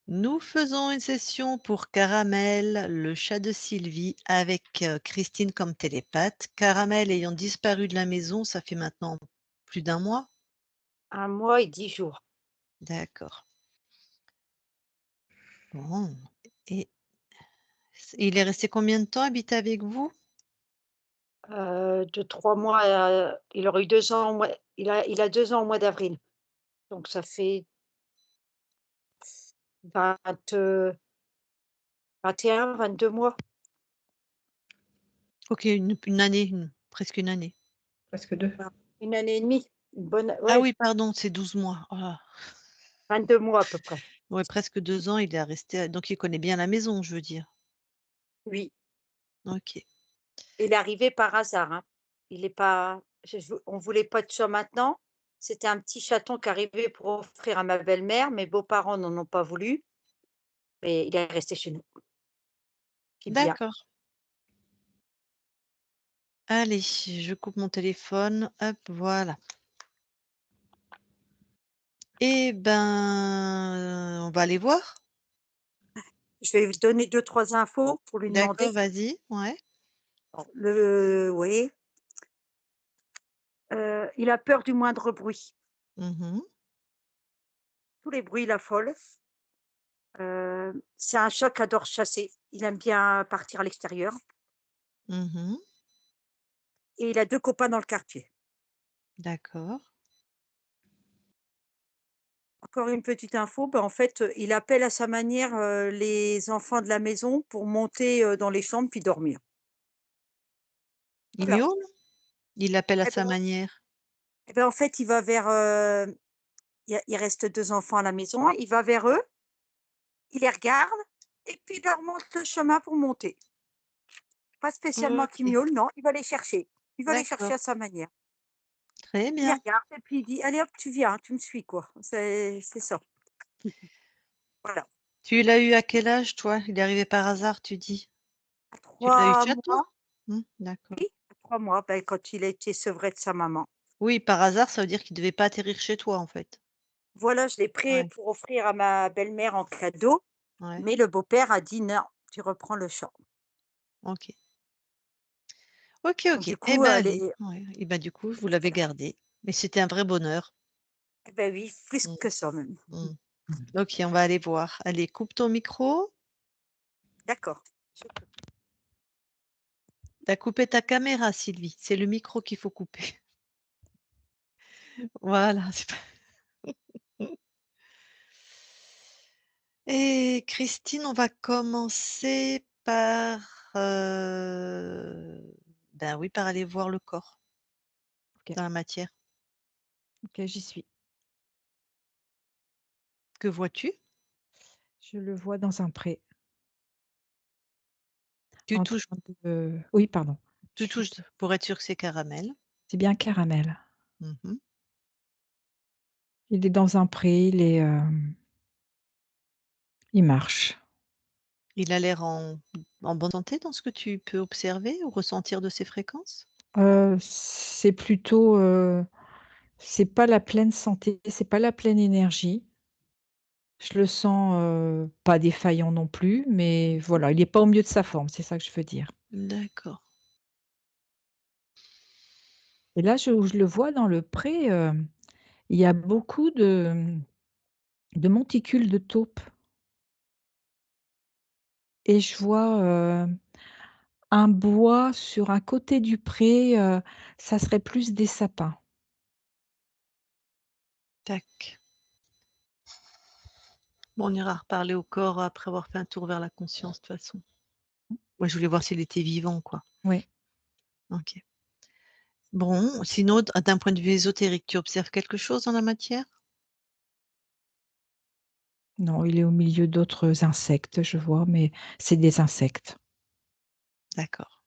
Nous faisons une session pour Caramel, le chat de Sylvie, avec Christine comme télépathe. Caramel ayant disparu de la maison, ça fait maintenant plus d'un mois. 1 mois et 10 jours. D'accord. Bon. Et il est resté combien de temps habiter avec vous? De 3 mois, il aurait eu 2 ans au mois il a 2 ans au mois d'avril. Donc ça fait 20, 21, 22 mois, OK, une année, presque une année. Presque 2. enfin 1 année et demie, une bonne Ah ouais, oui, pardon, c'est 12 mois. Oh là. 22 mois à peu près. Ouais, presque 2 ans, il est resté donc il connaît bien la maison, je veux dire. Oui, OK. il est arrivé par hasard, hein. Il est pas on voulait pas de chat maintenant. C'était un petit chaton qui arrivait pour offrir à ma belle-mère. Mes beaux-parents n'en ont pas voulu et il est resté chez nous. Qui bien. D'accord. Allez, je coupe mon téléphone. Hop, voilà. Eh ben, on va aller voir. Je vais lui donner 2, 3 infos pour lui D'accord, demander. vas-y, ouais. Alors oui, il a peur du moindre bruit. Mmh. Tous les bruits l'affolent. C'est un chat qui adore chasser. Il aime bien partir à l'extérieur Mmh. et il a 2 copains dans le quartier. D'accord. Encore une petite info, en fait, il appelle à sa manière, les enfants de la maison pour monter, dans les chambres puis dormir. Il Voilà. miaule? Il l'appelle à Et sa ben manière? en fait, il va vers, il reste 2 enfants à la maison, il va vers eux, il les regarde et puis il leur montre le chemin pour monter. Pas spécialement qu'il OK, miaule, non, il va les chercher. Il va les chercher d'accord. à sa manière. Très Il les bien. regarde et puis il dit: «Allez hop, tu viens, tu me suis quoi». C'est ça. Voilà. Tu l'as eu à quel âge toi? Il est arrivé par hasard, tu dis? À Tu l'as eu 3 bientôt? mois, D'accord. oui, à 3 mois, quand il a été sevré de sa maman. Oui, par hasard, ça veut dire qu'il devait pas atterrir chez toi, en fait? Voilà, je l'ai pris Ouais, pour offrir à ma belle-mère en cadeau, ouais, mais le beau-père a dit: «Non, tu reprends le chat». OK. OK, Donc OK. du Eh coup, ben, allez, ouais et ben, du coup, vous l'avez voilà. gardé. Mais c'était un vrai bonheur. Oui, plus Mmh, que ça même. mmh. OK, on va aller voir. Allez, coupe ton micro. D'accord. Tu as coupé ta caméra, Sylvie. C'est le micro qu'il faut couper. Voilà, c'est pas et Christine, on va commencer par, ben, oui, par aller voir le corps OK, dans la matière. OK, j'y suis. Que vois-tu? Je le vois dans un pré, Tu en touches train de oui, pardon. Je tu suis touches pour être sûr que c'est caramel. c'est bien caramel. Mmh. Il est dans un pré, il marche. Il a l'air en bonne santé dans ce que tu peux observer ou ressentir de ses fréquences? C'est plutôt, c'est pas la pleine santé, c'est pas la pleine énergie. Je le sens, pas défaillant non plus, mais voilà, il est pas au mieux de sa forme, c'est ça que je veux dire. D'accord. Et là, je le vois dans le pré, il y a beaucoup de monticules de taupes et je vois, un bois sur un côté du pré, ça serait plus des sapins. Tac. Bon, on ira reparler au corps après avoir fait un tour vers la conscience de toute façon. Moi, je voulais voir s'il était vivant, quoi. Oui. OK. Bon, sinon, d'un point de vue ésotérique, tu observes quelque chose dans la matière? Non, il est au milieu d'autres insectes, je vois, mais c'est des insectes. D'accord.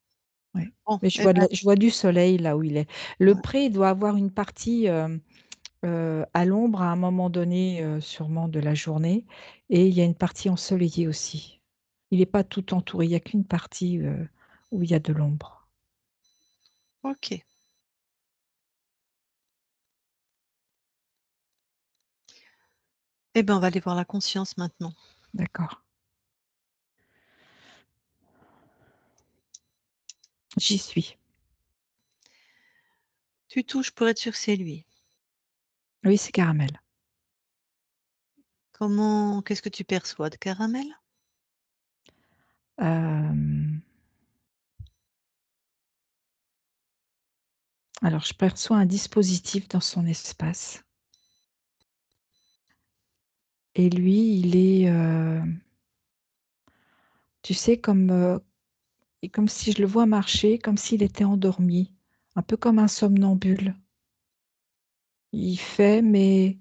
Ouais. Bon, Mais eh ben, je vois du soleil là où il est. Le ouais, pré, il doit avoir une partie, à l'ombre à un moment donné, sûrement de la journée et il y a une partie ensoleillée aussi. Il est pas tout entouré, il y a qu'une partie, où il y a de l'ombre. OK. Eh ben, on va aller voir la conscience maintenant. D'accord. J'y suis. Tu touches pour être sûr que c'est lui. Oui, c'est caramel. Qu'est-ce que tu perçois de caramel? Hem, alors je perçois un dispositif dans son espace et lui, il est, tu sais comme si je le vois marcher, comme s'il était endormi, un peu comme un somnambule. Il fait, mais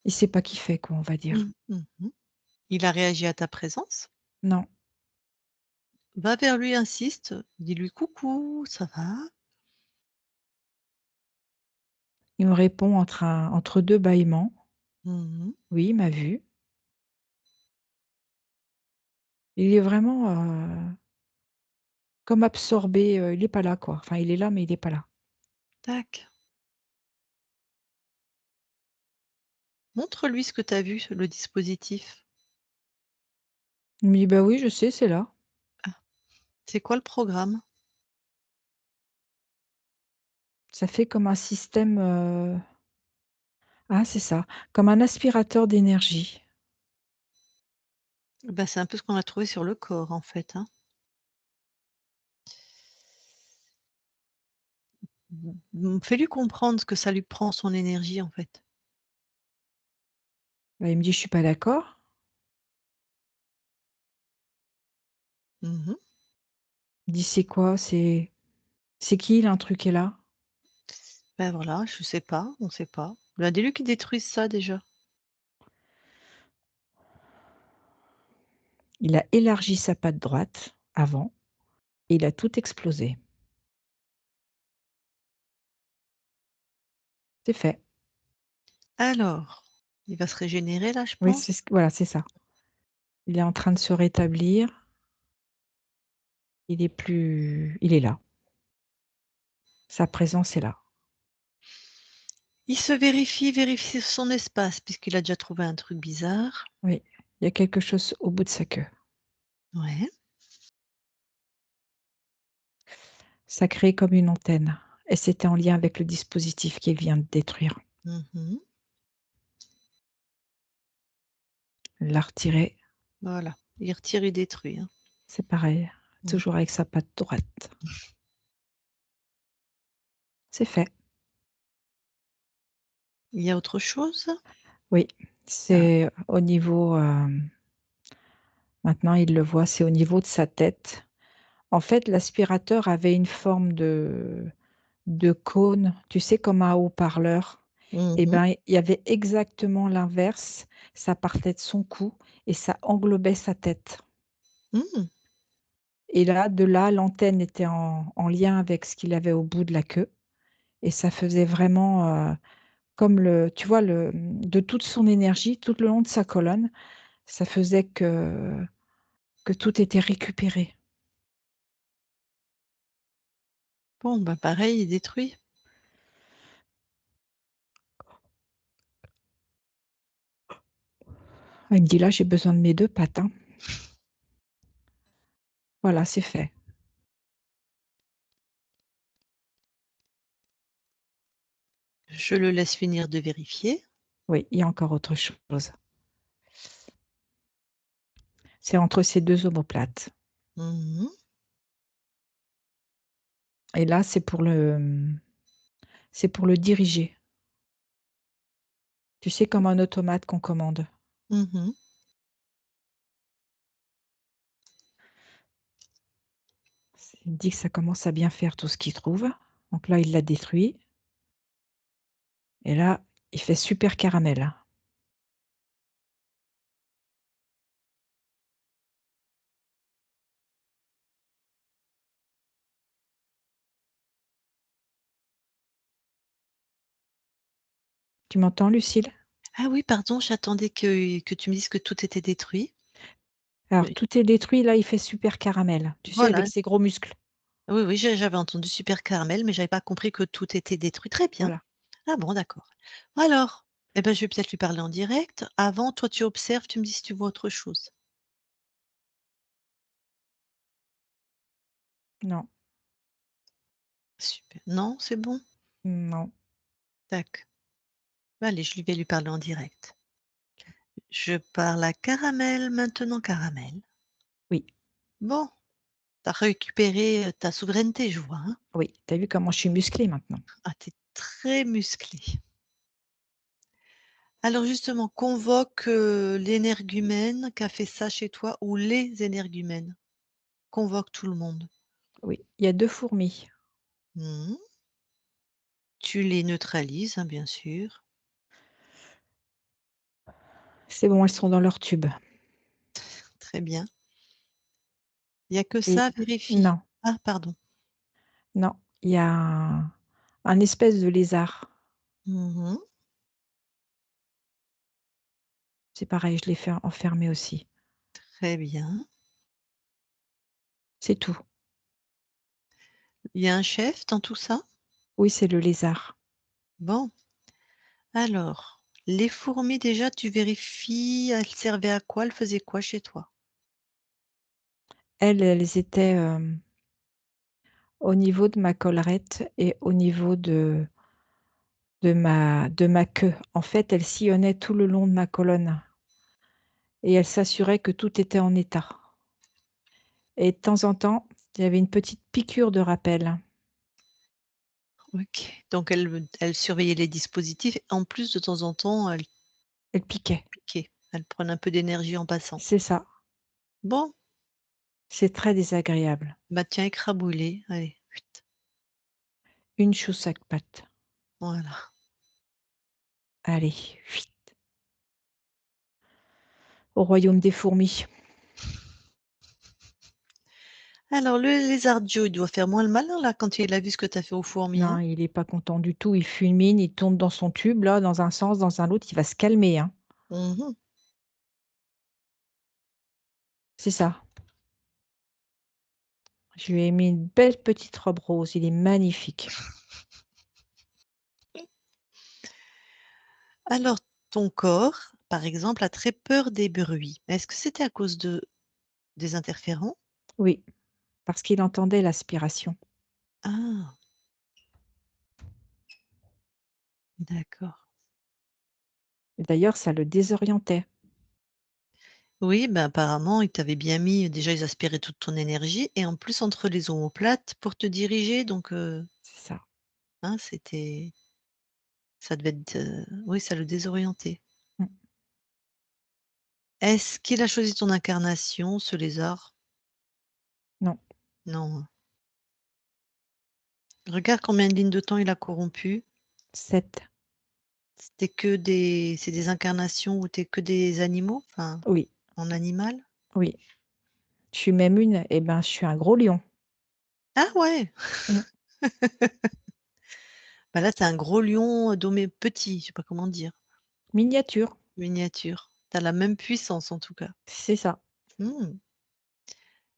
il sait pas qu'il fait quoi, on va dire. Mmh. Mmh. Il a réagi à ta présence? Non, Va vers lui, insiste, dis-lui: «Coucou, ça va?» il me répond entre 2 bâillements. Mmh. Oui, il m'a vu. Il est vraiment, comme absorbé, il est pas là quoi. Enfin, il est là, mais il est pas là. Tac. Montre-lui ce que tu as vu, le dispositif. Il me dit: «Bah oui, je sais, c'est là». Ah, c'est quoi le programme? Ça fait comme un système, ah c'est ça, comme un aspirateur d'énergie. Bah, c'est un peu ce qu'on a trouvé sur le corps, en fait, hein. Fais-lui comprendre ce que ça lui prend son énergie, en fait. Bah, il me dit: «Je suis pas d'accord». Mmh. Il dit: «C'est quoi? C'est qui l'intrus qui est là?» Bah, voilà, je sais pas, on sait pas. Bah, dis-lui qu'il détruise ça déjà. Il a élargi sa patte droite avant et il a tout explosé. C'est fait. Alors, il va se régénérer là, je Oui, pense? voilà, c'est ça. Il est en train de se rétablir. Il est là. Sa présence est là. Il se vérifie son espace puisqu'il a déjà trouvé un truc bizarre. Oui, il y a quelque chose au bout de sa queue. Ouais. Ça crée comme une antenne et c'était en lien avec le dispositif qu'il vient de détruire. Mmh. Il l'a retiré, Voilà. Il retire, il détruit, hein. c'est pareil, Mmh. toujours avec sa patte droite. C'est fait. Il y a autre chose? Oui, Ah. c'est au niveau, maintenant il le voit, c'est au niveau de sa tête. En fait, l'aspirateur avait une forme de cône, tu sais, comme un haut-parleur. Et Mmh. ben, il y avait exactement l'inverse. Ça partait de son cou et ça englobait sa tête. Mmh. Et là, de là, l'antenne était en lien avec ce qu'il avait au bout de la queue et ça faisait vraiment, comme tu vois, de toute son énergie, tout le long de sa colonne, ça faisait que tout était récupéré. Bon, bah, pareil, il détruit. Il me dit: «Là, j'ai besoin de mes 2 pattes, hein». Voilà, c'est fait. Je le laisse finir de vérifier. Oui, il y a encore autre chose. C'est entre ces 2 omoplates Mmh. et là, c'est pour le diriger. Tu sais, comme un automate qu'on commande. Mmh. Il me dit que ça commence à bien faire tout ce qu'il trouve. Donc là, il l'a détruit et là, il fait super caramel. Tu m'entends, Lucille? Ah oui, pardon, j'attendais que tu me dises que tout était détruit. Alors Oui. tout est détruit, là, il fait super caramel. Tu sais, Voilà. avec ses gros muscles. Oui, oui, j'avais entendu super caramel, mais j'avais pas compris que tout était détruit. Très bien. Voilà. Ah bon, d'accord. Alors? Eh ben, je vais peut-être lui parler en direct. Avant, toi, tu observes, tu me dis si tu vois autre chose. Non, Super. Non, c'est bon? non. Tac. Bah, allez, je lui vais lui parler en direct. Je parle à Caramel maintenant, Caramel. Oui, Bon, tu as récupéré, ta souveraineté, je vois, hein? oui. Tu as vu comment je suis musclée maintenant? Ah, tu es très musclé. Alors justement, convoque, l'énergumène qui a fait ça chez toi ou les énergumènes. Convoque tout le monde. Oui, il y a 2 fourmis. Mmh. Tu les neutralises, hein, bien sûr. C'est bon, elles sont dans leur tube. Très bien. Il y a que Et ça, vérifie. non, Ah pardon. non, il y a un espèce de lézard. Mmh. C'est pareil, je l'ai fait enfermer aussi. Très bien. C'est tout. Il y a un chef dans tout ça? Oui, c'est le lézard. Bon, alors, les fourmis déjà, tu vérifies, elles servaient à quoi? Elles faisaient quoi chez toi? Elles étaient, au niveau de ma collerette et au niveau de ma queue. En fait, elles sillonnaient tout le long de ma colonne et elles s'assuraient que tout était en état et de temps en temps, il y avait une petite piqûre de rappel. OK. Donc elles surveillaient les dispositifs. En plus, de temps en temps, elles Elles piquaient. piquaient. Elles prenaient un peu d'énergie en passant. C'est ça. Bon, C'est très désagréable. bah, tiens, écrabouiller. Allez, chut, Une chausse à 4 pattes. voilà. Allez, fuit, au royaume des fourmis. Alors le lézard Joe, il doit faire moins le malin là quand il a vu ce que tu as fait aux fourmis, Non, hein? il est pas content du tout, il fulmine, il tourne dans son tube là, dans un sens, dans un autre, il va se calmer, hein. Mmh. C'est ça. Je lui ai mis une belle petite robe rose, il est magnifique. Alors ton corps, par exemple, a très peur des bruits. Est-ce que c'était à cause des interférents? Oui, parce qu'il entendait l'aspiration. Ah, d'accord. D'ailleurs, ça le désorientait. Oui, ben, apparemment, ils t'avaient bien mis déjà ils aspiraient toute ton énergie et en plus entre les omoplates pour te diriger donc C'est ça. hein, ça devait être, oui, ça le désorientait. Mmh. Est-ce qu'il a choisi ton incarnation, ce lézard? Non, Non, hein. Regarde combien de lignes de temps il a corrompu. 7. C'est des incarnations où tu que des animaux? Enfin, Oui, en animal? oui. Je suis même je suis un gros lion. Ah ouais! Mmh. Bah, là, tu un gros lion, petit, je sais pas comment dire, Miniature, miniature. Tu as la même puissance en tout cas. c'est ça. Mmh.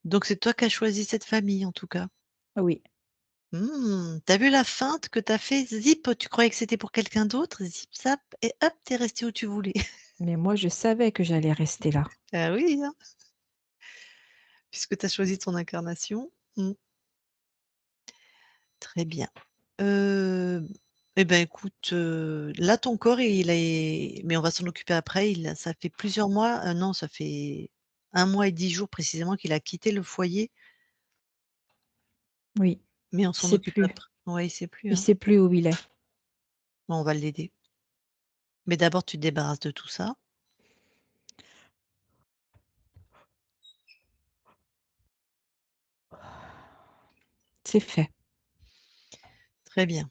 Donc c'est toi qui as choisi cette famille en tout cas. Oui, Mmh. Tu vu la feinte que tu as fait? Zip, tu croyais que c'était pour quelqu'un d'autre, zip zap et hop, tu es resté où tu voulais. mais moi je savais que j'allais rester là. Ah oui, hein, puisque tu as choisi ton incarnation. Mmh. Très bien. Heu, et ben, écoute, là, ton corps, il est mais on va s'en occuper après, ça fait plusieurs mois, non, ça fait 1 mois et 10 jours précisément qu'il a quitté le foyer, Oui, mais on il s'en sait occupe plus. après. Ouais, il sait plus, Il hein. sait plus où il est. Bon, on va l'aider. Mais d'abord, tu te débarrasses de tout ça. C'est fait. Très bien.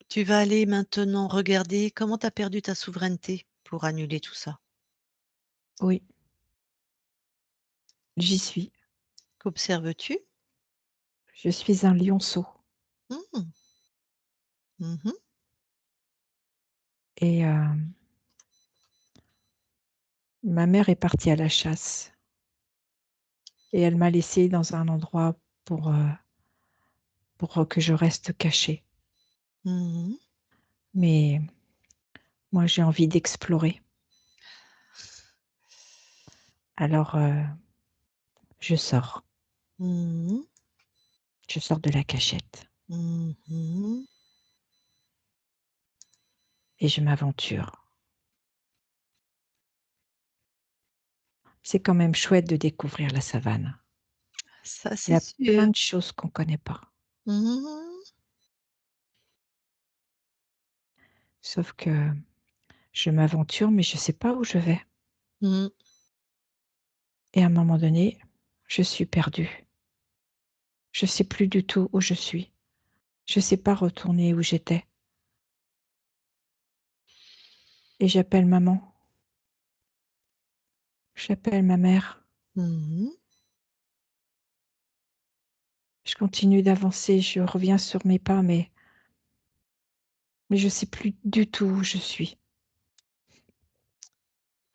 Tu vas aller maintenant regarder comment tu as perdu ta souveraineté pour annuler tout ça. Oui, j'y suis. Qu'observes-tu? Je suis un lionceau Mmh. Mmh. et ma mère est partie à la chasse et elle m'a laissée dans un endroit pour, heu, pour que je reste cachée. Mmh. Mais Moi, j'ai envie d'explorer. Alors, je sors. Mmh mh. Je sors de la cachette Mmh. et je m'aventure. C'est quand même chouette de découvrir la savane. Ça, Il y c'est a plein sûr. de choses qu'on connaît pas. Mmh. Sauf que je m'aventure, mais je sais pas où je vais Mmh. et à un moment donné, je suis perdue. Je sais plus du tout où je suis. Je sais pas retourner où j'étais et j'appelle maman. J'appelle ma mère. Mmh. Je continue d'avancer, je reviens sur mes pas, mais je sais plus du tout où je suis.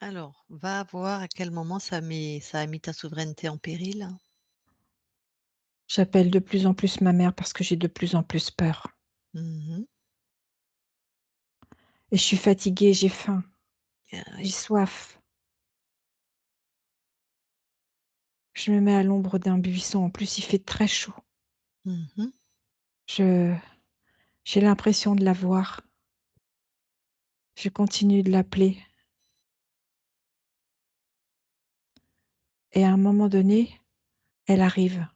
Alors, va voir à quel moment ça a mis ta souveraineté en péril. J'appelle de plus en plus ma mère parce que j'ai de plus en plus peur Mmh. et je suis fatiguée, j'ai faim, Ah j'ai oui. soif. Je me mets à l'ombre d'un buisson, en plus il fait très chaud. Mmh. Je j'ai l'impression de la voir. Je continue de l'appeler et à un moment donné, elle arrive.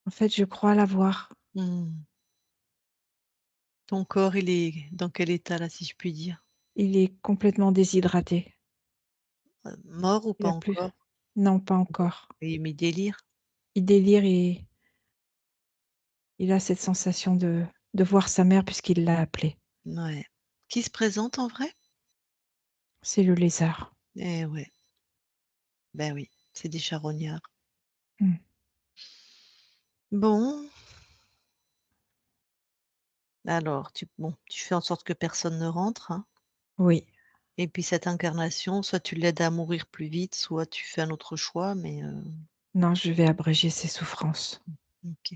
En fait, je crois la voir. Mmh. Ton corps, il est dans quel état là, si je puis dire? Il est complètement déshydraté. Mort ou Il pas a plus encore? non, pas encore. Oui, mais délire? Il délire et il a cette sensation de voir sa mère puisqu'il l'a appelée. Ouais. Qui se présente en vrai? C'est le lézard. Eh ouais, ben oui, c'est des charognards. Mmh. Bon, alors tu fais en sorte que personne ne rentre, hein, Oui. et puis cette incarnation, soit tu l'aides à mourir plus vite, soit tu fais un autre choix, mais Non, je vais abréger ses souffrances. OK.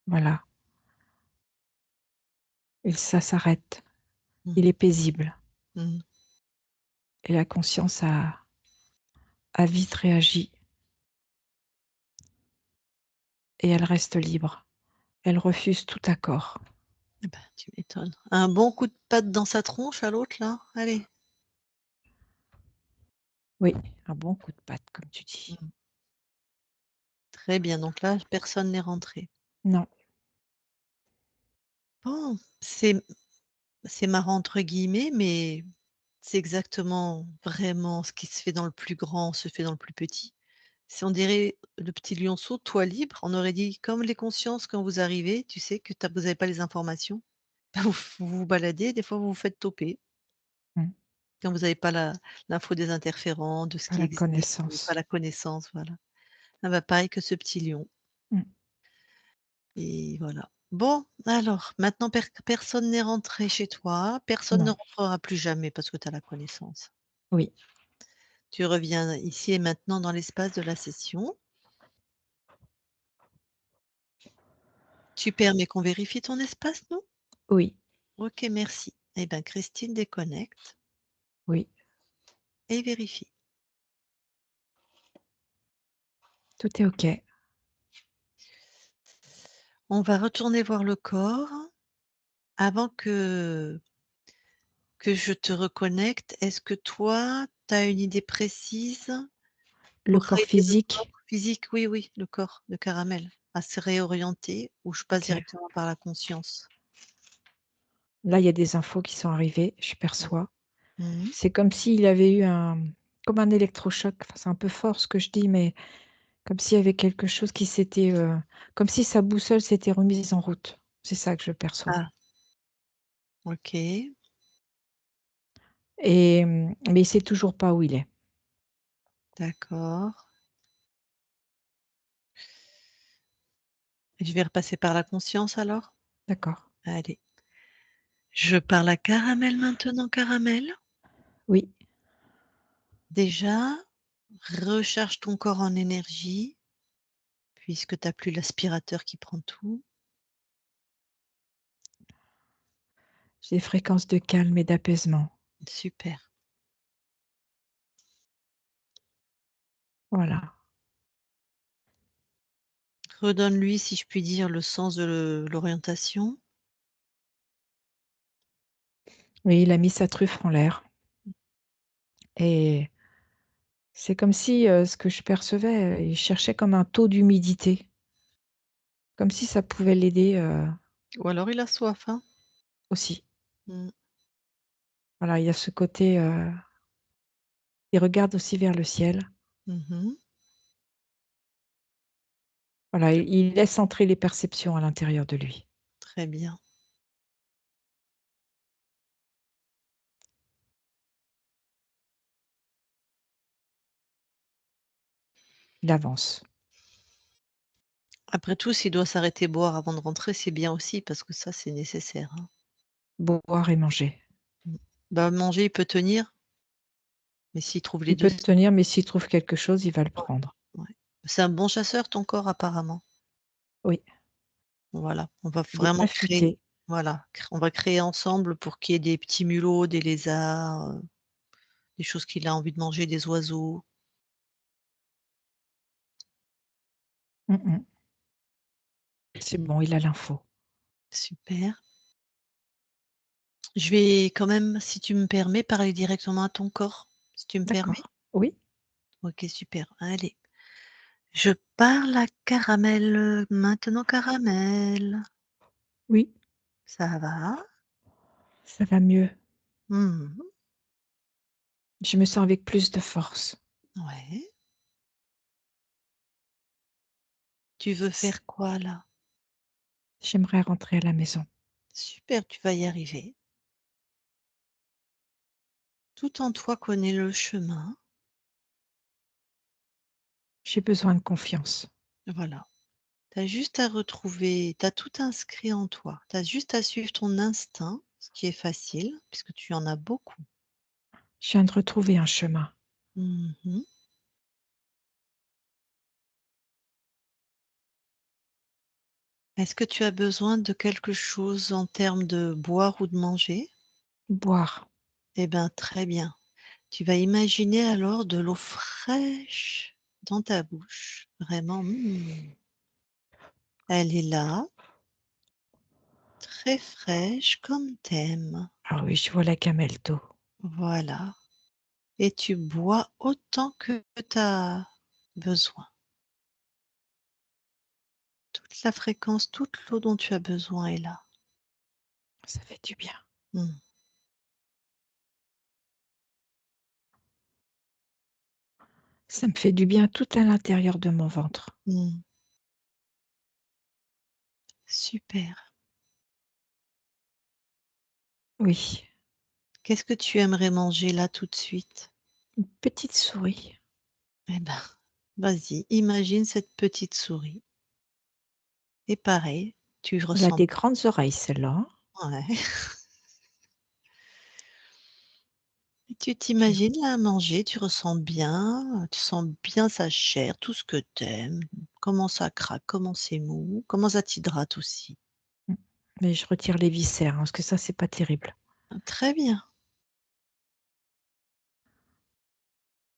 Voilà. Et ça s'arrête. Il Mmh. est paisible Mmh. et la conscience a vite réagi et elle reste libre. Elle refuse tout accord. Eh ben, tu m'étonnes. Un bon coup de patte dans sa tronche à l'autre là? Allez. Oui, un bon coup de patte comme tu dis. Mmh. Très bien, donc là, personne n'est rentré. Non, Bon, c'est «marrant» entre guillemets, mais c'est exactement vraiment ce qui se fait dans le plus grand se fait dans le plus petit. Si on dirait le petit lionceau, toi libre, on aurait dit comme les consciences quand vous arrivez, tu sais que vous avez pas les informations, vous vous baladez, des fois vous vous faites toper. mmh, Quand vous avez pas l'info des interférents, de ce pas qui la existe, pas connaissance. la connaissance, voilà. Ah bah, pareil que ce petit lion Mmh, et voilà. Bon, alors maintenant personne n'est rentré chez toi, personne ne non, rentrera plus jamais parce que tu as la connaissance. oui, Tu reviens ici et maintenant dans l'espace de la session. Tu permets qu'on vérifie ton espace, non? oui, OK, merci. Eh ben, Christine déconnecte oui, et vérifie. tout est OK. On va retourner voir le corps. Avant que je te reconnecte, est-ce que toi, tu as une idée précise Le pour corps aider le corps physique, physique? Oui, oui, le corps de caramel, à se réorienter ou je passe OK. directement par la conscience? Là, il y a des infos qui sont arrivées, je perçois. Mmh. C'est comme s'il avait eu comme un électrochoc. Enfin, c'est un peu fort ce que je dis, mais comme s'il y avait quelque chose qui s'était, comme si sa boussole s'était remise en route. C'est ça que je perçois Ah, OK, et mais il sait toujours pas où il est. d'accord. Je vais repasser par la conscience alors? D'accord. Allez. Je parle à caramel maintenant, caramel. Oui, Déjà, recharge ton corps en énergie, puisque tu as plus l'aspirateur qui prend tout. J'ai des fréquences de calme et d'apaisement. Super. Voilà. Redonne-lui, si je puis dire, le sens de l'orientation. Oui, il a mis sa truffe en l'air et c'est comme si, ce que je percevais, il cherchait comme un taux d'humidité, comme si ça pouvait l'aider, Ou alors il a soif, hein? aussi. Mmh. Voilà, il y a ce côté, il regarde aussi vers le ciel. Mmh. Voilà, il laisse entrer les perceptions à l'intérieur de lui. Très bien. Il avance. Après tout, s'il doit s'arrêter boire avant de rentrer, c'est bien aussi parce que ça, c'est nécessaire, hein. Boire et manger. Mmh. Bah, manger, il peut tenir, mais s'il trouve les Il 2, peut c tenir, mais s'il trouve quelque chose, il va le ouais, prendre. ouais. C'est un bon chasseur ton corps apparemment. Oui, Voilà, on va il est vraiment créer affûté. voilà, on va créer ensemble pour qu'il y ait des petits mulots, des lézards, des choses qu'il a envie de manger, des oiseaux. Mmh mh. C'est bon, il a l'info. Super. Je vais quand même, si tu me permets, parler directement à ton corps, si tu me permets? D'accord. Oui, OK, super. Allez, je parle à Caramel, maintenant Caramel. oui, Ça va? ça va mieux. Mmh mh. Je me sens avec plus de force. Ouais. Tu veux S faire quoi là? J'aimerais rentrer à la maison. Super, tu vas y arriver. Tout en toi connaît le chemin. J'ai besoin de confiance. Voilà. Tu as juste à retrouver, tu as tout inscrit en toi. Tu as juste à suivre ton instinct, ce qui est facile puisque tu en as beaucoup. Je viens de retrouver un chemin. Mmh mh. Est-ce que tu as besoin de quelque chose en termes de boire ou de manger? Boire. Eh ben, très bien. Tu vas imaginer alors de l'eau fraîche dans ta bouche. Vraiment, elle est là, très fraîche comme tu. Ah oui, je vois la gamelle d'eau. Voilà, et tu bois autant que tu as besoin. Toute la fréquence, toute l'eau dont tu as besoin est là. Ça fait du bien. Mmh, Ça me fait du bien tout à l'intérieur de mon ventre. mmh, super. Oui, Qu'est-ce que tu aimerais manger là tout de suite? une petite souris. Eh ben, vas-y, imagine cette petite souris et pareil, tu Elle a ressens des grandes oreilles celle-là, hein. ouais, et tu Je t'imagines là manger, tu ressens bien, tu sens bien sa chair, tout ce que tu aimes, comment ça craque, comment c'est mou, comment ça t'hydrate aussi. mmh, mais je retire les viscères, hein, parce que ça, c'est pas terrible. Très bien,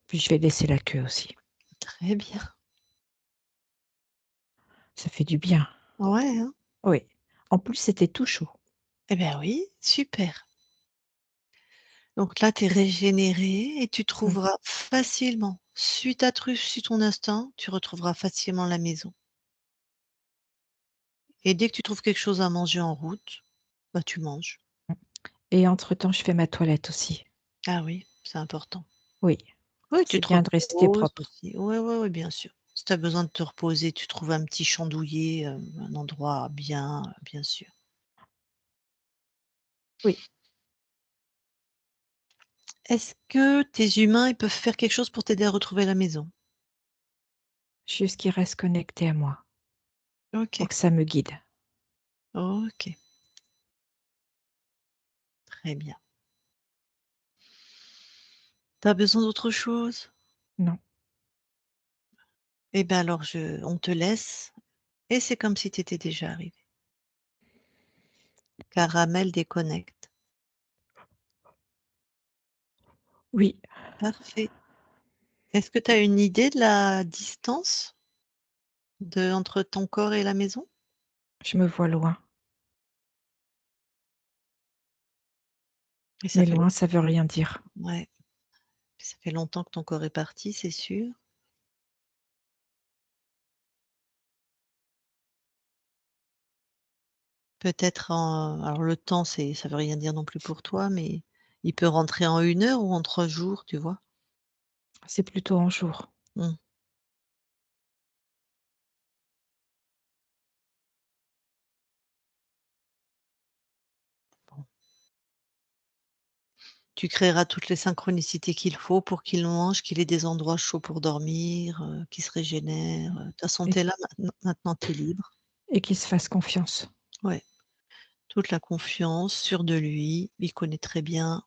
Puis je vais laisser la queue aussi. très bien. Ça fait du bien. Ouais, hein? Oui. En plus, c'était tout chaud. Eh ben oui, super. Donc là, tu es régénéré et tu Mmh. trouveras facilement, suis ta truffe, suis ton instinct, tu retrouveras facilement la maison. Et dès que tu trouves quelque chose à manger en route, bah, tu manges. Mmh. Et entre-temps, je fais ma toilette aussi. Ah oui, c'est important. Oui, Oui, tu c'est te bien de rester reposes propre. aussi. Ouais, ouais, ouais, bien sûr. Si tu as besoin de te reposer, tu trouves un petit champ douillet, un endroit bien, bien sûr. Oui, Est-ce que tes humains, ils peuvent faire quelque chose pour t'aider à retrouver la maison? juste qu'ils restent connectés à moi OK, pour que ça me guide. OK, très bien. Tu as besoin d'autre chose? Non, Eh ben alors on te laisse et c'est comme si tu étais déjà arrivé. Caramel déconnecte. Oui, Parfait. Est-ce que tu as une idée de la distance entre ton corps et la maison? je me vois loin, Et ça mais fait loin, ça longtemps veut rien dire. ouais, ça fait longtemps que ton corps est parti, c'est sûr. Peut-être alors le temps, ça veut rien dire non plus pour toi, mais il peut rentrer en 1 heure ou en 3 jours, tu vois? C'est plutôt en jour. Mmh. Bon. Tu créeras toutes les synchronicités qu'il faut pour qu'il mange, qu'il ait des endroits chauds pour dormir, qu'il se régénère, de toute façon Et tu es là maintenant tu es libre. et qu'il se fasse confiance. Ouais, toute la confiance, sûr de lui, il connaît très bien.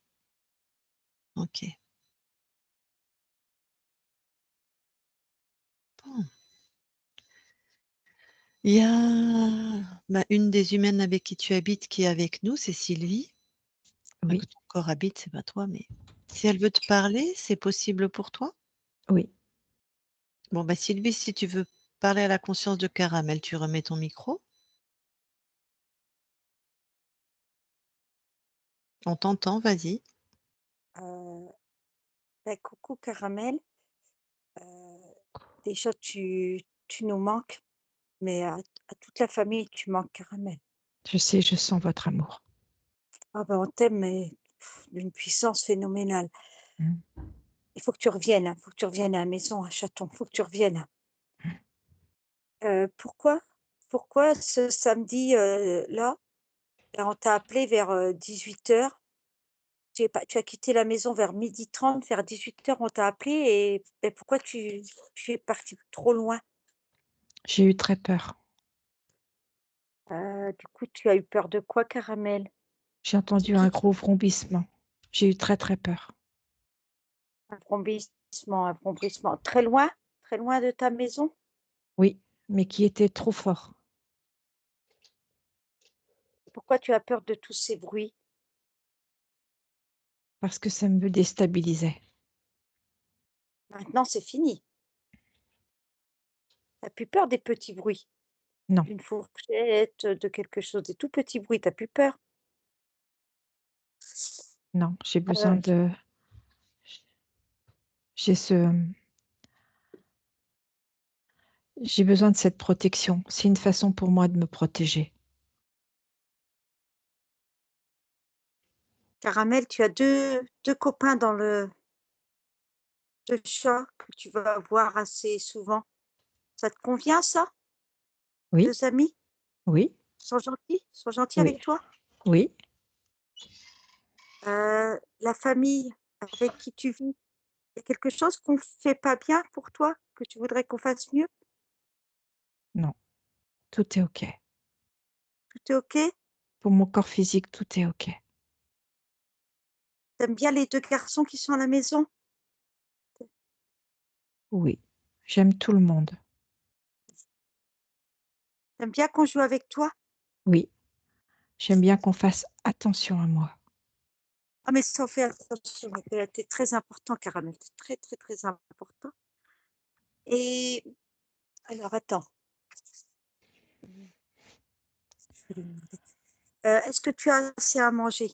OK. Bon. Il y a, bah, une des humaines avec qui tu habites qui est avec nous, c'est Sylvie. Enfin que Oui, ton corps habite, c'est pas toi, mais si elle veut te parler, c'est possible pour toi? oui, Bon, bah, Sylvie, si tu veux parler à la conscience de Caramel, tu remets ton micro. On t'entend, vas-y. Heu, coucou Caramel, déjà tu nous manques, mais à toute la famille, tu manques Caramel. je sais, je sens votre amour. Ah ben, on t'aime, mais d'une puissance phénoménale. Mmh. Il faut que tu reviennes, hein, il faut que tu reviennes à la maison, à Chaton, il faut que tu reviennes. Pourquoi ce samedi, là, on t'a appelé vers 18h, tu as quitté la maison vers 12h30, vers 18h on t'a appelé et pourquoi tu es parti trop loin? J'ai eu très peur. Du coup, tu as eu peur de quoi, Caramel? J'ai C'est entendu un qui gros vrombissement. J'ai eu très, très peur. un vrombissement très loin? Très loin de ta maison? Oui, mais qui était trop fort, Pourquoi tu as peur de tous ces bruits? parce que ça me déstabilisait. Maintenant, c'est fini. Tu as plus peur des petits bruits, Non, d'une fourchette, de quelque chose, des tout petits bruits, tu as plus peur? non, Heu, j'ai ce j'ai besoin de cette protection. C'est une façon pour moi de me protéger. Caramel, tu as deux copains dans le 2 chats que tu vas voir assez souvent. Ça te convient ça? Oui, 2 amis? oui, Ils sont gentils oui, avec toi? oui, La famille avec qui tu vis, il y a quelque chose qu'on fait pas bien pour toi, que tu voudrais qu'on fasse mieux? non, tout est OK. Tout est OK? Pour mon corps physique, tout est OK. Tu aimes bien les 2 garçons qui sont à la maison? Oui, j'aime tout le monde. Tu aimes bien qu'on joue avec toi? Oui, j'aime bien qu'on fasse attention à moi. Ah mais ça, on fait attention, tu es très important Caramel, tu très, très, très important et alors attends, je voulais demander, est-ce que tu as assez à manger?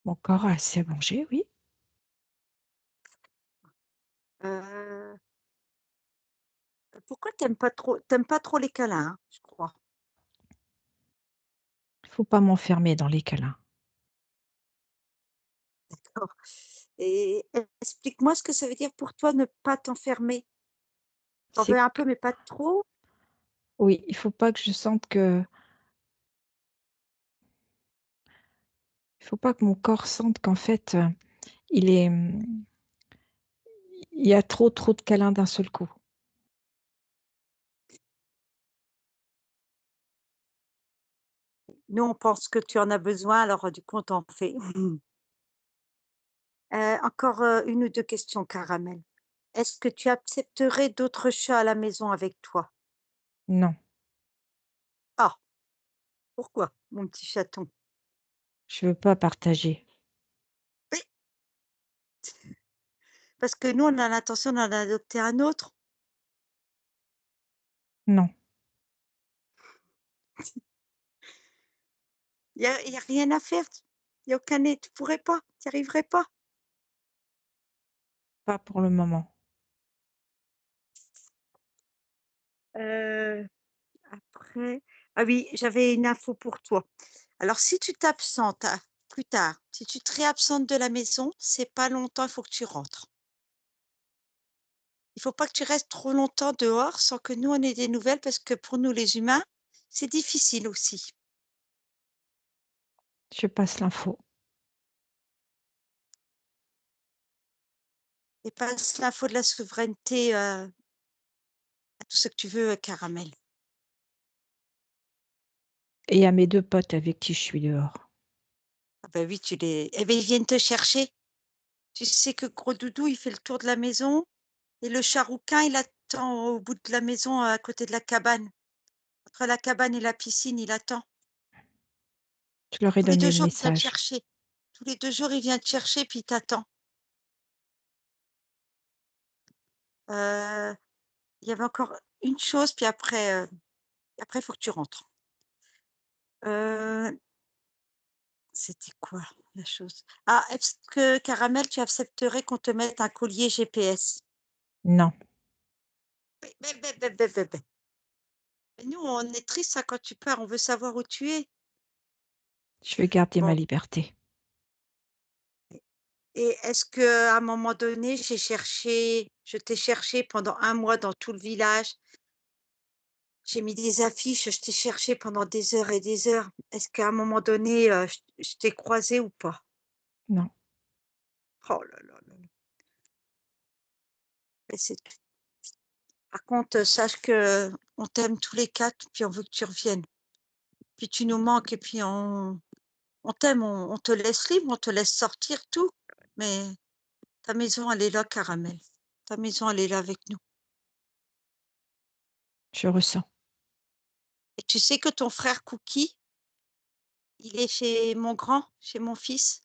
Mon corps a assez à manger, oui. Heu, Pourquoi tu aimes pas trop les câlins, hein, je crois? Il faut pas m'enfermer dans les câlins. D'accord et explique-moi ce que ça veut dire pour toi ne pas t'enfermer? Tu en C'est veux un peu mais pas trop? Oui, il faut pas que je sente que il faut pas que mon corps sente qu'en fait, il est, il y a trop de câlins d'un seul coup. Nous, on pense que tu en as besoin alors, du coup, on t'en fait. Encore, 1 ou 2 questions, Caramel. Est-ce que tu accepterais d'autres chats à la maison avec toi? Non, Ah! Pourquoi, mon petit chaton? je veux pas partager. Parce que nous, on a l'intention d'en adopter un autre. Non, Il y a rien à faire. Il y a aucun aide. Tu pourrais pas, tu y arriverais pas. pas pour le moment. Heu, Après ah oui, j'avais une info pour toi. Alors si tu t'absentes, plus tard, si tu te réabsentes de la maison, c'est pas longtemps, il faut que tu rentres. Il faut pas que tu restes trop longtemps dehors sans que nous on ait des nouvelles parce que pour nous les humains, c'est difficile aussi. Je passe l'info. Et passe l'info de la souveraineté, à tout ce que tu veux, Caramel. Et à mes 2 potes avec qui je suis dehors. Ah bah oui, tu les eh beh, ils viennent te chercher. Tu sais que Gros Doudou, il fait le tour de la maison et le Charouquin, il attend au bout de la maison, à côté de la cabane. Entre la cabane et la piscine, il attend. Je leur ai Tous les 2 donné le jours, il vient te message. chercher. Tous les 2 jours, il vient te chercher puis il t'attend. Heu, il y avait encore une chose puis après il faut que tu rentres. Heu, C'était quoi la chose? Ah, est-ce que Caramel, tu accepterais qu'on te mette un collier GPS? Non, Beh, mais nous, on est triste, hein, quand tu pars, on veut savoir où tu es. je veux garder ma Bon, liberté. et est-ce qu'à un moment donné, je t'ai cherché pendant un mois dans tout le village. J'ai mis des affiches, je t'ai cherché pendant des heures et des heures. Est-ce qu'à un moment donné, je t'ai croisé ou pas? Non, Oh là là là là. Et c'est par contre, sache qu'on t'aime tous les 4, puis on veut que tu reviennes. Puis tu nous manques et puis on t'aime, on te laisse libre, on te laisse sortir, tout, mais ta maison, elle est là, Caramel. Ta maison, elle est là avec nous. je ressens. Et tu sais que ton frère Cookie, il est chez mon grand, chez mon fils?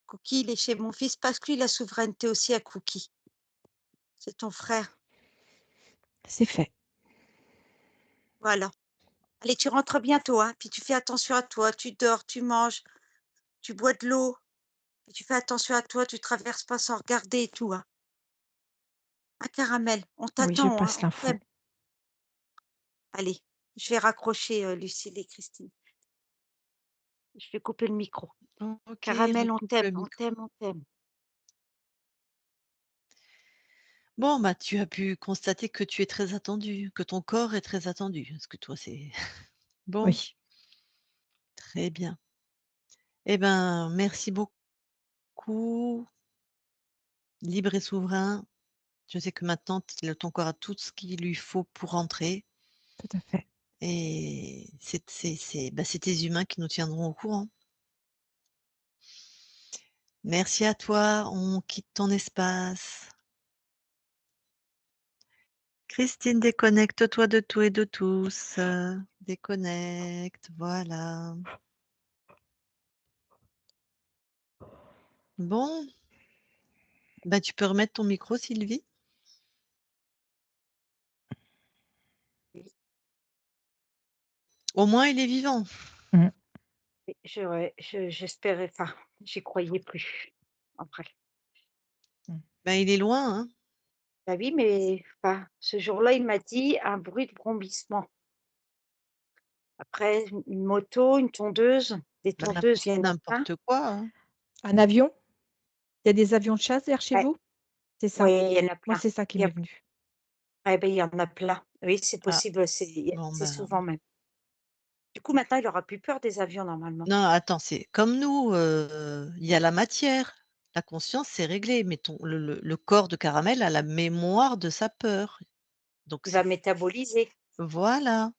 Cookie, il est chez mon fils, passe-lui la souveraineté aussi à Cookie. C'est ton frère, C'est fait. voilà. Allez, tu rentres bientôt, hein, puis tu fais attention à toi, tu dors, tu manges, tu bois de l'eau, puis tu fais attention à toi, tu traverses pas sans regarder et tout, hein. Un Caramel, on Oui, je t'attend, hein, passe on l'info. t'aime. Allez, je vais raccrocher, Lucille et Christine. Je vais couper le micro. OK, Caramel, on recoupe t'aime, le on micro. t'aime, on t'aime. Bon, bah, tu as pu constater que tu es très attendu, que ton corps est très attendu. Parce que toi, c'est bon, Oui, très bien. Eh ben, merci beaucoup, libre et souverain. Je sais que maintenant ton corps a tout ce qu'il lui faut pour rentrer tout à fait. et c'est tes humains qui nous tiendront au courant. Merci à toi, on quitte ton espace. Christine, déconnecte-toi de tout et de tous. Déconnecte, voilà. Bon, bah, tu peux remettre ton micro, Sylvie. Oui, Au moins, il est vivant. Mmh. oui, ouais, j'espérais, enfin, j'y croyais plus, après. Mmh. Bah, il est loin, hein. Bah oui, mais enfin, ce jour-là, il m'a dit: «Un bruit de brombissement». Après une moto, une tondeuse, des Bah, tondeuses, il y en a plein. n'importe quoi, hein. Un avion? Il y a des avions de chasse vers chez Ouais, vous? C'est oui, ça. il y en a Moi, plein. c'est ça qui Il y m'est a venu. Ouais, beh, il y en a plein. Oui, c'est Ah, possible, bon, c'est bah, souvent même. Du coup, maintenant, il aura plus peur des avions normalement. non, attends, c'est comme nous, il y a la matière. La conscience, c'est réglé, mais le corps de Caramel a la mémoire de sa peur. Donc Il c'est va métaboliser. voilà.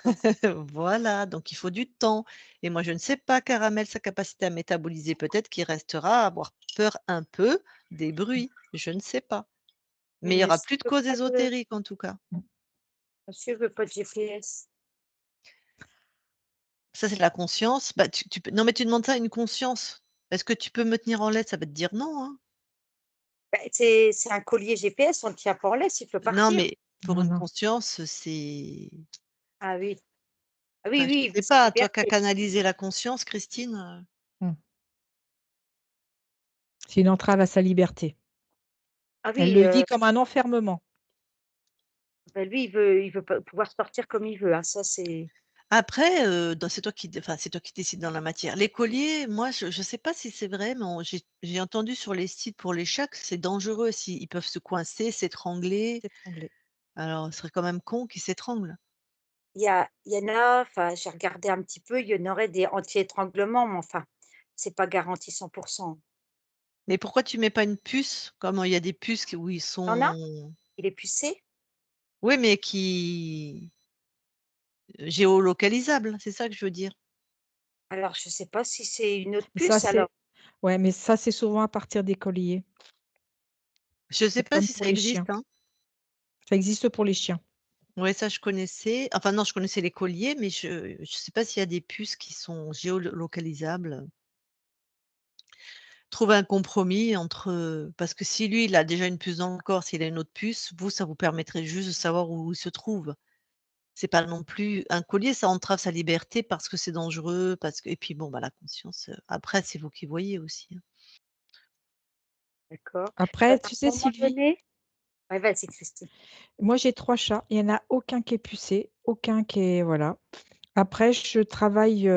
D'accord. Voilà, donc il faut du temps et moi je ne sais pas Caramel, sa capacité à métaboliser, peut-être qu'il restera à avoir peur un peu des bruits, je ne sais pas. Mais il y Mais aura monsieur plus de veut causes pas de ésotériques en tout cas. monsieur veut pas de GPS. Ça c'est la conscience, bah, tu peux non mais tu demandes ça à une conscience. Est-ce que tu peux me tenir en laisse? Ça va te dire non, hein. Bah, c'est un collier GPS, on ne tient pas en laisse, il peut Non, partir. mais pour Non, une non. conscience, c'est Ah oui. Ah oui, enfin, je oui, sais c'est pas, toi qui as liberté. canalisé la conscience, Christine, Mmh. C'est une entrave à sa liberté. Ah Elle oui, le vit comme un enfermement. bah, lui, il veut pas pouvoir sortir comme il veut, hein, ça c'est après, dans c'est toi qui dé enfin, c'est toi qui décides dans la matière. Les colliers, moi, je sais pas si c'est vrai, mais j'ai entendu sur les sites pour les chats que c'est dangereux si ils peuvent se coincer, s'étrangler. S'étrangler. Alors, ce serait quand même con qu'ils s'étranglent. il y en a, enfin, j'ai regardé un petit peu, il y en aurait des anti-étranglement, mais enfin, c'est pas garanti 100%. Mais pourquoi tu mets pas une puce? Comme il y a des puces qui où ils Il y en a? sont Il est pucé? oui, mais qui géolocalisables, c'est ça que je veux dire. Alors je sais pas si c'est une autre Mais ça, puce alors. c'est ouais, mais ça, c'est souvent à partir des colliers. Je sais C'est pas comme si pour ça les existe, chiens. hein. Ça existe pour les chiens. Ouais, ça je connaissais. Enfin non, je connaissais les colliers, mais je sais pas s'il y a des puces qui sont géolocalisables. Trouver un compromis entre, parce que si lui, il a déjà une puce dans le corps, s'il a une autre puce, vous, ça vous permettrait juste de savoir où il se trouve. C'est pas non plus un collier, ça entrave sa liberté parce que c'est dangereux, parce que et puis bon, bah, la conscience, après c'est vous qui voyez aussi, hein. D'accord. Après, À tu un sais, moment Sylvie, donné ouais, vas-y Christine. moi, j'ai 3 chats. Il y en a aucun qui est pucé, aucun qui est voilà. Après, je travaille,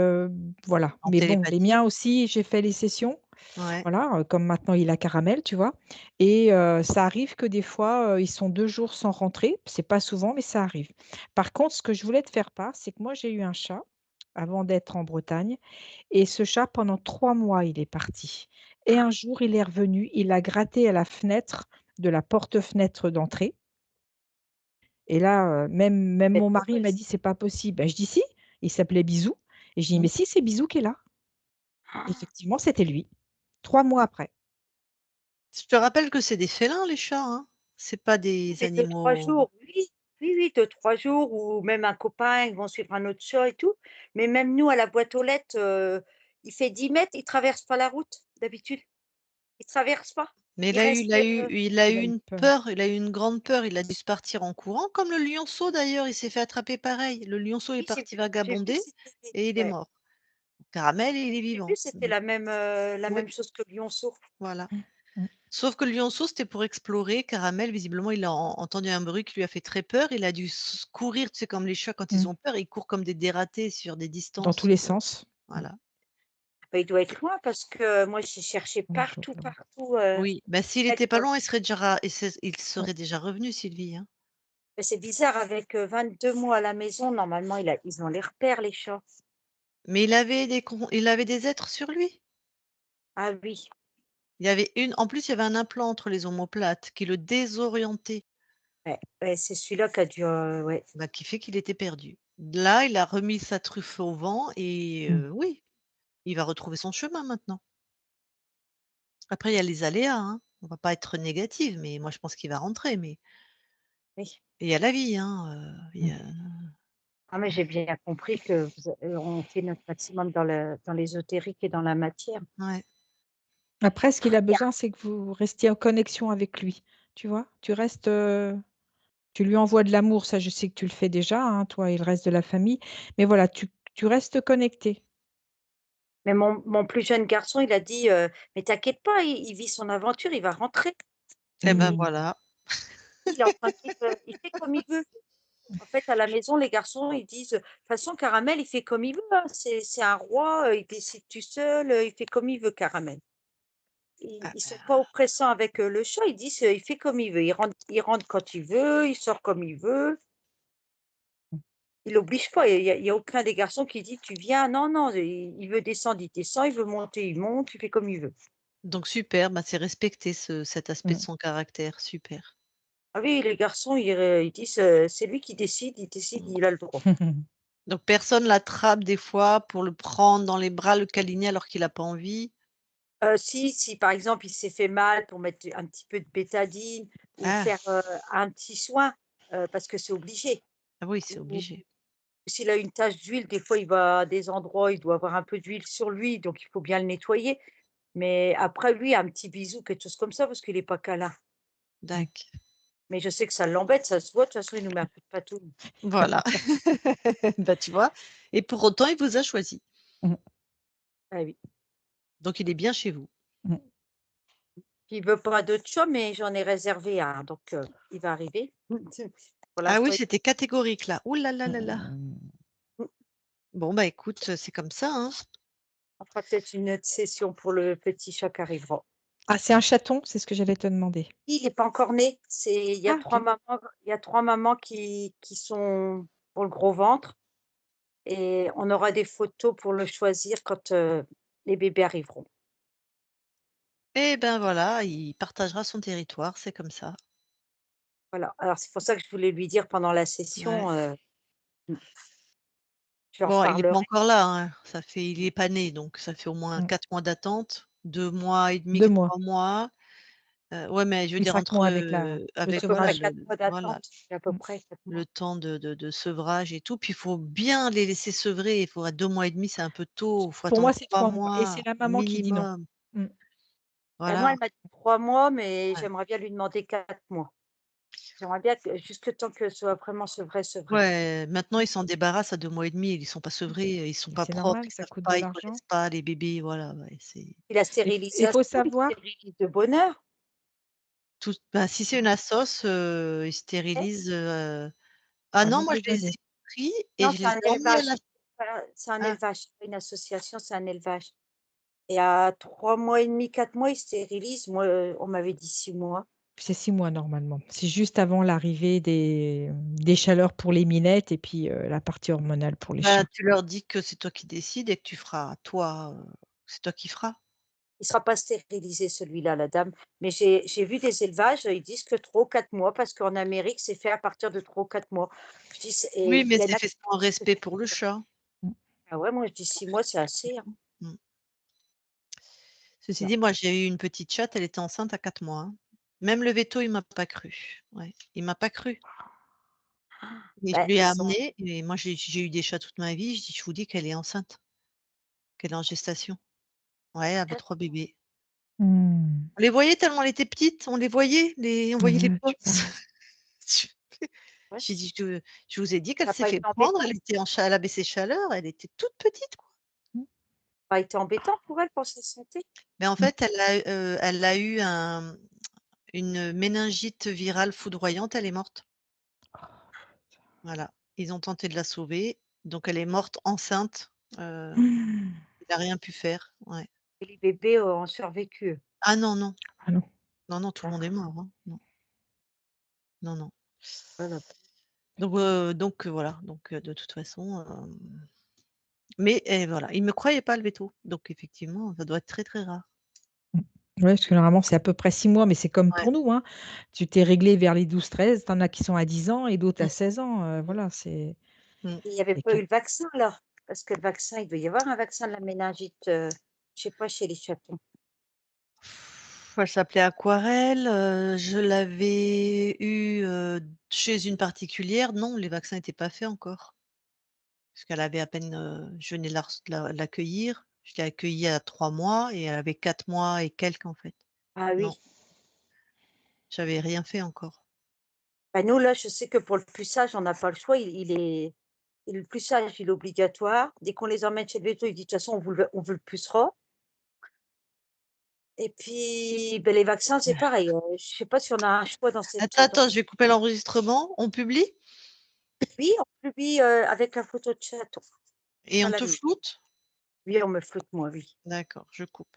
voilà. En Mais bon, les télépathie? miens aussi, j'ai fait les sessions. Ouais. Voilà, comme maintenant il a Caramel, tu vois? Et ça arrive que des fois, ils sont 2 jours sans rentrer. C'est pas souvent, mais ça arrive. Par contre, ce que je voulais te faire part, c'est que moi, j'ai eu un chat avant d'être en Bretagne et ce chat, pendant 3 mois, il est parti et un jour, il est revenu, il a gratté à la fenêtre de la porte-fenêtre d'entrée et là, même Bête mon mari m'a heureuse. dit: «C'est pas possible». Ben, je dis: «Si», il s'appelait Bisou et je dis: Mmh. «Mais si, c'est Bisou qui est là». Effectivement, c'était lui, 3 mois après. Je te rappelle que c'est des félins les chats, hein. C'est pas Oui, des mais 2-3 animaux jours, oui. Oui, oui, 2-3 jours ou même un copain, ils vont suivre un autre chat et tout. Mais même nous, à la boîte aux lettres, il fait 10 mètres, il traverse pas la route, d'habitude. Il traverse pas. mais Il reste, il a Il eu a eu une peur. peur, il a eu une grande peur, il a dû se partir en courant comme le lionceau d'ailleurs, il s'est fait attraper pareil. Le lionceau est oui, parti j'ai vu, vagabonder c'était et il est ouais, mort. Caramel, il est j'ai vu, vivant. c'était Mmh. la Ouais, même chose que le lionceau. voilà. Mmh. Mmh. Sauf que le lionceau, c'était pour explorer. Caramel, visiblement, il a entendu un bruit qui lui a fait très peur. Il a dû courir, tu sais, comme les chats quand ils Mmh. ont peur, ils courent comme des dératés sur des Dans tous distances. les sens. Mmh. Voilà. Bah, il doit être loin parce que moi, j'ai cherché Oui, il doit partout, être loin. partout, Oui, bah, s'il était avec, pas loin, il Ouais. serait déjà revenu, Sylvie, hein. bah, c'est bizarre avec, 22 mois à la maison, normalement, ils ont les repères, les chats. Mais il avait des êtres sur lui. Ah oui, Il y avait en plus, il y avait un implant entre les omoplates qui le désorientait, ouais, ouais, c'est celui-là qui a dû, ouais. bah, qui fait qu'il était perdu. Là, il a remis sa truffe au vent et Mmh. oui, il va retrouver son chemin maintenant. Après, il y a les aléas, hein. On va pas être négative, mais moi, je pense qu'il va rentrer, mais Oui. il y a la vie, hein, il y Mmh. a Ah mais j'ai bien compris que on fait notre maximum dans l'ésotérique et dans la matière. ouais. Après, ce qu'il a Il y a besoin, c'est que vous restiez en connexion avec lui, tu vois? Tu restes, tu lui envoies de l'amour, ça je sais que tu le fais déjà, hein, toi et le reste de la famille, mais voilà, tu restes connecté. mais mon plus jeune garçon, il a dit, «Mais t'inquiète pas, il vit son aventure, il va rentrer». Et ben, Oui. voilà. Il est en train de vivre, il fait comme il veut. En fait, à la maison, les garçons, ils disent: «De toute façon, Caramel, il fait comme il veut, hein, c'est un roi, il décide tout seul, il fait comme il veut, Caramel». Ils sont pas oppressants avec, le chat, ils disent, «Il fait comme il veut, il rentre quand il veut, il sort comme il veut». Mmh. Il oblige pas, il y a aucun des garçons qui dit: «Tu viens». Non, non, il veut descendre, il descend, il veut monter, il monte, il fait comme il veut. Donc super, bah, c'est respecter cet aspect de Mmh. son caractère, super. Ah oui, les garçons, ils disent, «C'est lui qui décide, il décide, il a le droit». Donc personne l'attrape des fois pour le prendre dans les bras, le câliner alors qu'il a pas envie? Si par exemple, il s'est fait mal pour mettre un petit peu de bétadine ou Ah! faire, un petit soin, parce que c'est obligé. Ah oui, c'est Ou obligé. s'il a une tache d'huile, des fois, il va à des endroits, il doit avoir un peu d'huile sur lui, donc il faut bien le nettoyer. Mais après lui, un petit bisou, quelque chose comme ça, parce qu'il est pas câlin. Mmh. Dac Mais je sais que ça l'embête, ça se voit, de toute façon, il nous met un coup de patou. Voilà. Bah, tu vois? Et pour autant, il vous a choisi. Mmh. Ah oui. Donc il est bien chez vous. Mmh. Il veut pas d'autre chose, mais j'en ai réservé un, donc il va arriver. Pour Ah oui, l'instant, il c'était catégorique là. Ouh là là là là. Mmh. mmh, Bon, bah, écoute, c'est comme ça, hein. on fera peut-être une autre session pour le petit chat qui arrivera. Ah, c'est un chaton? C'est ce que j'allais te demander. Il est pas encore né, c'est Ah OK. il y a 3 mamans qui sont pour le gros ventre et on aura des photos pour le choisir quand, les bébés arriveront. Et ben, voilà, il partagera son territoire, c'est comme ça. Voilà, alors c'est pour ça que je voulais lui dire pendant la Ouais. session, mmh, je leur Bon, il est pas parlerai. encore là, hein. Il est pas né, donc ça fait au moins Mmh. 4 mois d'attente, 2 mois et demi, 2 mois. 3 mois. Ouais, mais je veux Et dire 5 entre, mois avec le avec À peu près voilà sevrage. 4 mois voilà, d'attente, à peu Mmh. près 4 le mois. temps de sevrage et tout. Puis il faut bien les laisser sevrer. Il faudrait 2 mois et demi, c'est un peu tôt. Il faut Pour attendre moi, c'est 3 3 mois et c'est mois la maman qui dit non. minimum. Mmh. Et moi, Voilà, elle m'a dit 3 mois, mais ouais. j'aimerais bien lui demander 4 mois. J'aimerais bien que juste le temps que ce soit vraiment sevré, sevré. Ouais, maintenant Mmh. ils s'en débarrassent à 2 mois et demi. Ils sont pas Mmh. sevrés, ils sont Mais pas c'est propres, normal, ils ça savent coûte de pas, ils l'argent. connaissent pas les bébés, voilà, ouais, c'est Puis la Il faut stérilisation, ils savoir stérilisent de bonne heure. tout bah, si c'est une assos, ils Eh, stérilisent, ah à non, bout moi de je les ai donner. pris et non, je c'est les un ai emmenés à élevage. la Voilà, c'est un ah, élevage, c'est pas une association, c'est un élevage. Et à 3 mois et demi, 4 mois, ils stérilisent. Moi, on m'avait dit 6 mois. C'est 6 mois normalement. C'est juste avant l'arrivée des chaleurs pour les minettes et puis, la partie hormonale pour les bah, chiens. tu leur dis que c'est toi qui décides et que tu feras toi, c'est toi qui feras. Il sera pas stérilisé celui-là, la dame. Mais j'ai vu des élevages, ils disent que 3 ou 4 mois parce qu'en Amérique, c'est fait à partir de 3 ou 4 mois. Je dis c'est Oui, et mais il y en c'est a fait qui sans disent que respect pour le chat. Mmh. ah ouais, moi je dis 6 mois, c'est assez, hein. Mmh. Ceci Non. dit, moi j'ai eu une petite chatte, elle était enceinte à 4 mois, hein. Même le véto, il m'a pas cru. Ouais, il m'a pas cru et je Bah, lui ai ils sont amené et moi j'ai eu des chats toute ma vie, je dis: «Je vous dis qu'elle est enceinte, qu'elle est en gestation». Ouais, elle avait 3 bébés. Mmh. On les voyait tellement elle était petite, on voyait les Tu bosses. vois? ouais, J'ai dit: «Je vous ai dit qu'elle ça a s'est pas fait été prendre, embêtant? elle avait ses chaleurs, elle était toute petite, quoi». Mmh. Pas été embêtant pour elle, pour sa santé? Mais en Mmh. fait, elle a eu une méningite virale foudroyante, elle est morte. Voilà. Ils ont tenté de la sauver, donc elle est morte enceinte, heu, il a rien pu faire, ouais. Et les bébés, ont survécu, eux? Ah non, non. Ah non. Non, non, tout le monde est D'accord. mort, hein. Non, non, non. Voilà. Donc voilà, de toute façon, mais voilà, il me croyait pas le véto, donc effectivement, ça doit être très, très rare. Mmh. Ouais, parce que normalement, c'est à peu près 6 mois, mais c'est comme Ouais. pour nous, hein. Tu t'es réglé vers les 12-13, tu en as qui sont à 10 ans et d'autres Mmh, à 16 ans, mmh, voilà, c'est mmh. Il y avait les pas eu cas. le vaccin alors? Parce que le vaccin, il doit y avoir un vaccin de la méningite, je sais pas chez les chatons. Elle s'appelait Aquarelle, je l'avais eue, chez une particulière. Non, les vaccins étaient pas faits encore. Parce qu'elle avait à peine, je venais de l'accueillir. Je l'ai accueillie à 3 mois et elle avait 4 mois et quelques, en fait. Ah Non, oui. j'avais rien fait encore. Bah, nous, là, je sais que pour le puçage, on n'a pas le choix. Le puçage, il est obligatoire. Dès qu'on les emmène chez le véto, il dit: «De toute façon, on vous le pucera» et puis, beh, les vaccins, c'est pareil, je sais pas si on a un choix dans cette, Attends, dans attends, je vais couper l'enregistrement. On publie oui, on publie, avec la photo de chaton et à on la te nuit. floute? Oui, on me floute moi, oui. D'accord, je coupe.